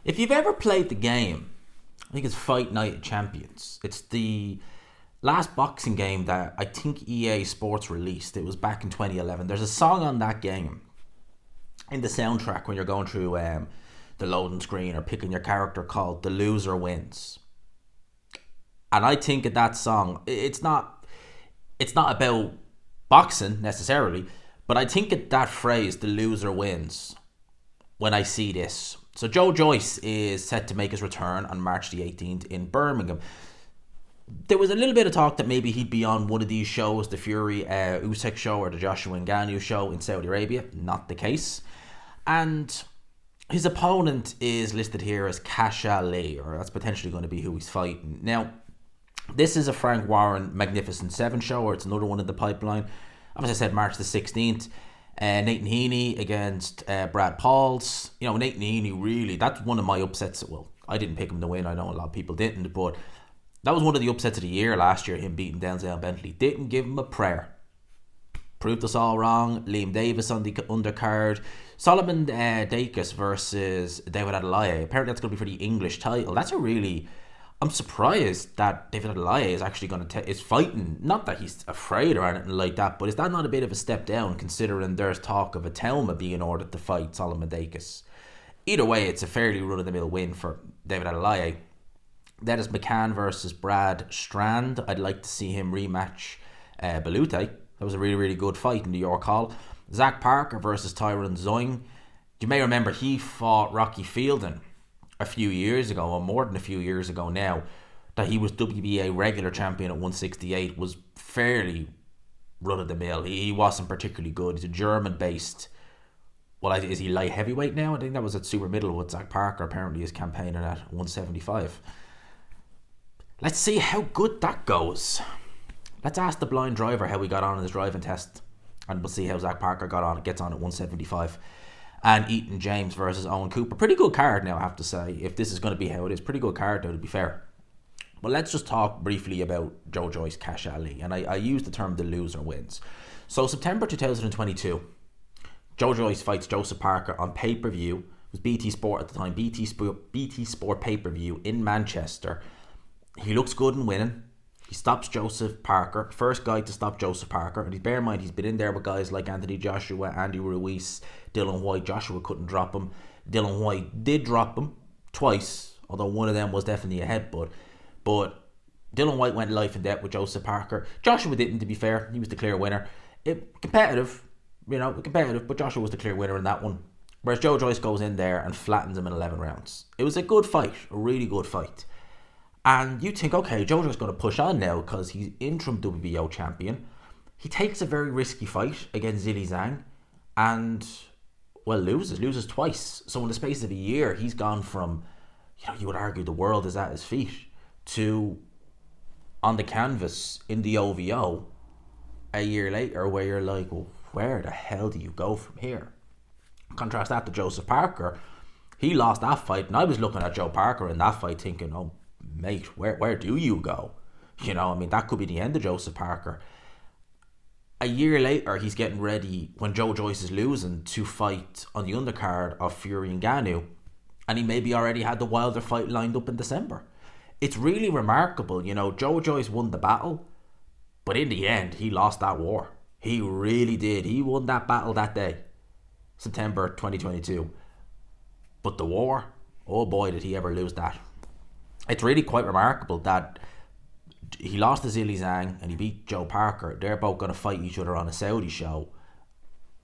If you've ever played the game, I think it's Fight Night of Champions. It's the last boxing game that I think EA Sports released. It was back in 2011. There's a song on that game in the soundtrack when you're going through the loading screen or picking your character called "The Loser Wins." And I think of that song, it's not about boxing necessarily, but I think of that phrase, "The loser wins," when I see this. So Joe Joyce is set to make his return on March the 18th in Birmingham. There was a little bit of talk that maybe he'd be on one of these shows, the Fury Usyk show or the Joshua Ngannou show in Saudi Arabia. Not the case. And his opponent is listed here as Kash, or that's potentially going to be who he's fighting. Now, this is a Frank Warren Magnificent 7 show, or it's another one in the pipeline. As I said, March the 16th. Nathan Heaney against Brad Pauls. You know, Nathan Heaney really, that's one of my upsets. Well, I didn't pick him to win. I know a lot of people didn't, but that was one of the upsets of the year last year, him beating Denzel Bentley. Didn't give him a prayer. Proved us all wrong. Liam Davis on the undercard. Solomon Dacus versus David Adelaide. Apparently that's going to be for the English title. That's a really... I'm surprised that David Adelaide is actually going to is fighting. Not that he's afraid or anything like that, but is that not a bit of a step down considering there's talk of a Telma being ordered to fight Solomon Dacus? Either way, it's a fairly run-of-the-mill win for David Adelaide. That is McCann versus Brad Strand. I'd like to see him rematch Belute. That was a really, really good fight in the York Hall. Zach Parker versus Tyron Zoing. You may remember he fought Rocky Fielding a few years ago, or more than a few years ago now, that he was WBA regular champion at 168, was fairly run-of-the-mill. He wasn't particularly good. He's a German-based... Well, is he light heavyweight now? I think that was at super middleweight. Zach Parker apparently is campaigning at 175. Let's see how good that goes. Let's ask the blind driver how he got on in his driving test, and we'll see how Zach Parker gets on at 175. And Eaton James versus Owen Cooper. Pretty good card now, I have to say, if this is going to be how it is. Pretty good card now, to be fair. But let's just talk briefly about Joe Joyce, Kash Ali. And I use the term "the loser wins." So September 2022, Joe Joyce fights Joseph Parker on pay-per-view. It was BT Sport at the time. BT Sport pay-per-view in Manchester. He looks good in winning. He stops Joseph Parker. First guy to stop Joseph Parker. And bear in mind, he's been in there with guys like Anthony Joshua, Andy Ruiz, Dylan White. Joshua couldn't drop him. Dylan White did drop him twice, although one of them was definitely a headbutt. But Dylan White went life and death with Joseph Parker. Joshua didn't, to be fair. He was the clear winner. Competitive, but Joshua was the clear winner in that one. Whereas Joe Joyce goes in there and flattens him in 11 rounds. It was a good fight, a really good fight. And you think, okay, Joe Joyce is going to push on now because he's interim WBO champion. He takes a very risky fight against Zhilei Zhang and, well, loses twice. So in the space of a year, he's gone from, you would argue the world is at his feet, to on the canvas in the OVO a year later, where you're like, well, where the hell do you go from here? Contrast that to Joseph Parker. He lost that fight, and I was looking at Joe Parker in that fight thinking, oh, mate, where do you go? That could be the end of Joseph Parker. A year later, he's getting ready, when Joe Joyce is losing, to fight on the undercard of Fury and Ngannou, and he maybe already had the Wilder fight lined up in December. It's really remarkable. Joe Joyce won the battle, but in the end, he lost that war. He really did. He won that battle that day, September 2022. But the war, oh boy, did he ever lose that. It's really quite remarkable that he lost to Zhilei Zhang and he beat Joe Parker. They're both going to fight each other on a Saudi show.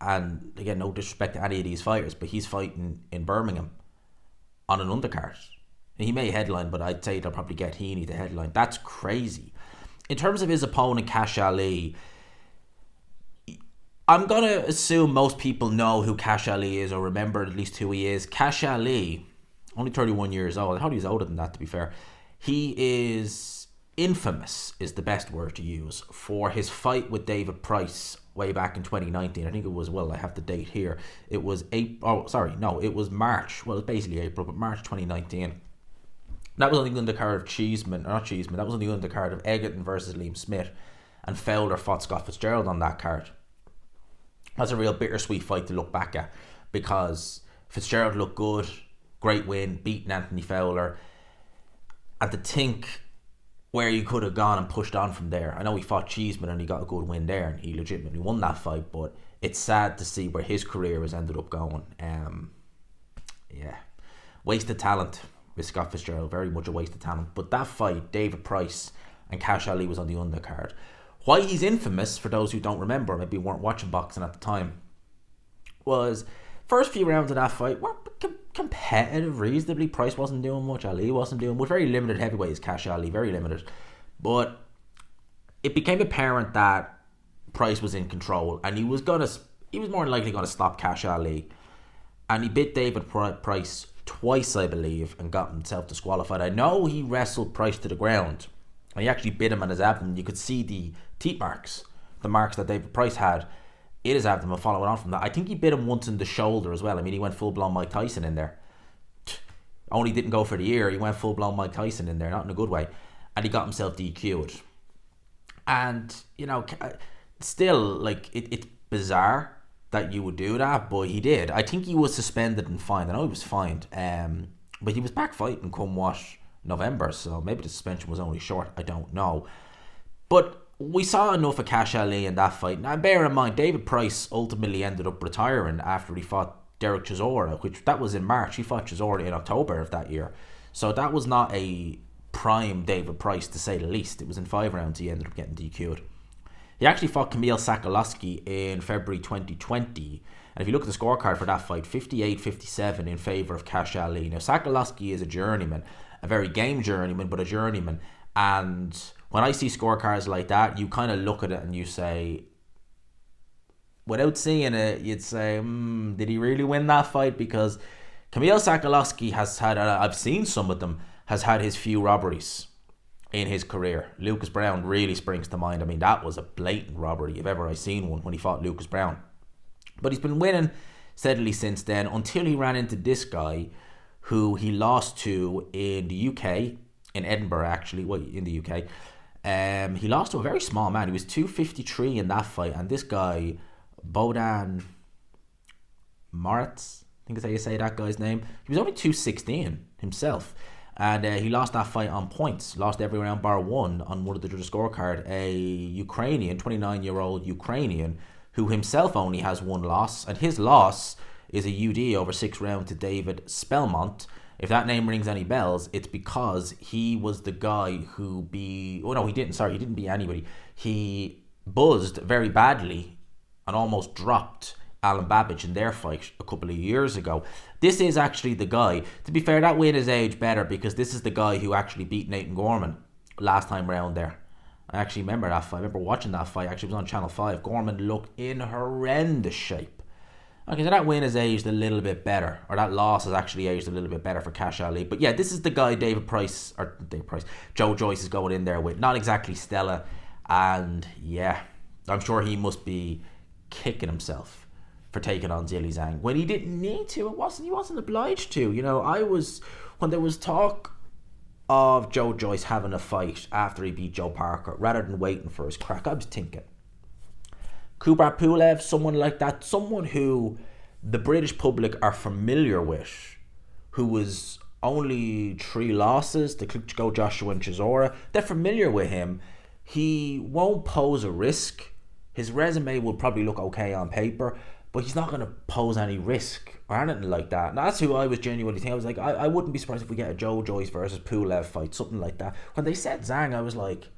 And again, no disrespect to any of these fighters, but he's fighting in Birmingham on an undercard. He may headline, but I'd say they'll probably get Heaney to headline. That's crazy. In terms of his opponent, Kash Ali, I'm going to assume most people know who Kash Ali is, or remember at least who he is. Kash Ali, only 31 years old. I thought he was older than that, to be fair. He is infamous, is the best word to use, for his fight with David Price way back in 2019. I think it was, I have the date here. It was it was March. Well, it's basically April, but March 2019. That was on the undercard of that was on the undercard of Egerton versus Liam Smith, and Fowler fought Scott Fitzgerald on that card. That's a real bittersweet fight to look back at, because Fitzgerald looked good, great win, beating Anthony Fowler. And to think where you could have gone and pushed on from there. I know he fought Cheeseman and he got a good win there and he legitimately won that fight, but it's sad to see where his career has ended up going. Yeah. Wasted talent with Scott Fitzgerald, very much a waste of talent. But that fight, David Price and Kash Ali, was on the undercard. Why he's infamous, for those who don't remember, maybe weren't watching boxing at the time, was first few rounds of that fight were competitive reasonably. Price wasn't doing much, Ali wasn't doing much. Very limited heavyweights, Kash Ali, very limited. But it became apparent that Price was in control and he was more than likely going to stop Kash Ali. And he bit David Price twice, I believe, and got himself disqualified. I know he wrestled Price to the ground. He actually bit him on his abdomen. You could see the teeth marks, the marks that David Price had in his abdomen following on from that. I think he bit him once in the shoulder as well. I mean, he went full-blown Mike Tyson in there. Only didn't go for the ear. He went full-blown Mike Tyson in there, not in a good way. And he got himself DQ'd. And, you know, still, like, it's bizarre that you would do that, but he did. I think he was suspended and fined. I know he was fined. But he was back fighting come what, November, so maybe the suspension was only short. I don't know. But we saw enough of Kash Ali in that fight. Now, bear in mind, David Price ultimately ended up retiring after he fought Derek Chisora, which that was in March. He fought Chisora in October of that year. So that was not a prime David Price, to say the least. It was in 5 rounds he ended up getting DQ'd. He actually fought Kamil Sakalowski in February 2020. And if you look at the scorecard for that fight, 58-57 in favour of Kash Ali. Now, Sakalowski is a journeyman, a very game journeyman, but a journeyman. And when I see scorecards like that, you kind of look at it and you say, without seeing it, you'd say, did he really win that fight? Because Kamil Sakalowski has had, I've seen some of them, has had his few robberies in his career. Lucas Brown really springs to mind. I mean, that was a blatant robbery if ever I seen one, when he fought Lucas Brown. But he's been winning steadily since then, until he ran into this guy who he lost to in the UK, in Edinburgh actually, well, in the UK. He lost to a very small man. He was 253 in that fight, and this guy, Bodan Moritz, I think is how you say that guy's name. He was only 216 himself, and he lost that fight on points. Lost every round bar one on one of the judges' scorecard. A Ukrainian, 29-year-old Ukrainian, who himself only has one loss, and his loss is a UD over 6 rounds to David Spelmont. If that name rings any bells, it's because he was the guy who he didn't beat anybody. He buzzed very badly and almost dropped Alan Babbage in their fight a couple of years ago. This is actually the guy. To be fair, that win is aged better, because this is the guy who actually beat Nathan Gorman last time round there. I actually remember that fight. I remember watching that fight. Actually, it was on Channel 5. Gorman looked in horrendous shape. Okay, so that win has aged a little bit better, or that loss has actually aged a little bit better for Kash Ali. But yeah, this is the guy Joe Joyce is going in there with. Not exactly Stella, and yeah, I'm sure he must be kicking himself for taking on Zhilei Zhang when he didn't need to. He wasn't obliged to. You know, when there was talk of Joe Joyce having a fight after he beat Joe Parker, rather than waiting for his crack, I was thinking, Kubrat Pulev, someone like that, someone who the British public are familiar with, who was only 3 losses to Klitschko, Joshua and Chisora. They're familiar with him. He won't pose a risk. His resume will probably look okay on paper, but he's not going to pose any risk or anything like that. And that's who I was genuinely thinking. I was like, I wouldn't be surprised if we get a Joe Joyce versus Pulev fight, something like that. When they said Zhang, I was like,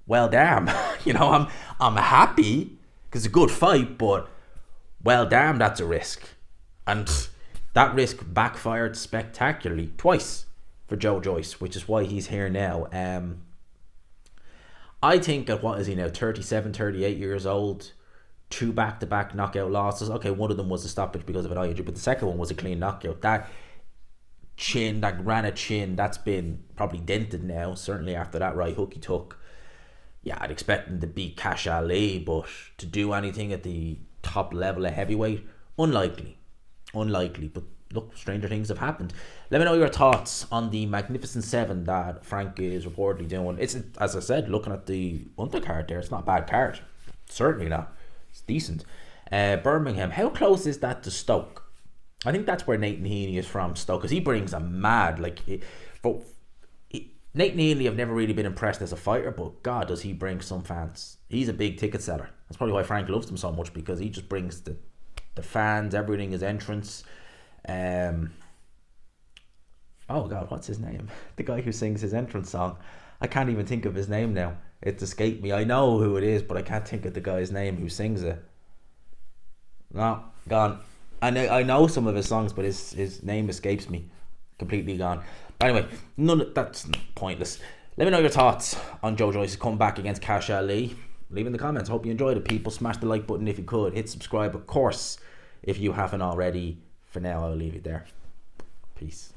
well, damn. You know, I'm happy, because it's a good fight, but well, damn, that's a risk. And that risk backfired spectacularly twice for Joe Joyce, which is why he's here now. I think at what is he now, 37, 38 years old, 2 back-to-back knockout losses. Okay, one of them was a stoppage because of an eye injury, but the second one was a clean knockout. That granite chin, that's been probably dented now, certainly after that right hook he took. Yeah, I'd expect him to beat Kash Ali, but to do anything at the top level of heavyweight, unlikely. But look, stranger things have happened. Let me know your thoughts on the Magnificent Seven that Frank is reportedly doing. It's, as I said, looking at the undercard there, it's not a bad card. Certainly not. It's decent. Birmingham, how close is that to Stoke? I think that's where Nathan Heaney is from, Stoke, because he brings a mad but Nathan Heaney, I've never really been impressed as a fighter, but God, does he bring some fans? He's a big ticket seller. That's probably why Frank loves him so much, because he just brings the fans, everything, his entrance. Oh God, what's his name? The guy who sings his entrance song. I can't even think of his name now. It's escaped me. I know who it is, but I can't think of the guy's name who sings it. No, gone. I know some of his songs, but his name escapes me. Completely gone. But anyway, that's pointless. Let me know your thoughts on Joe Joyce's comeback against Kash Ali. Leave in the comments. Hope you enjoyed it, people. Smash the like button if you could. Hit subscribe, of course, if you haven't already. For now, I'll leave it there. Peace.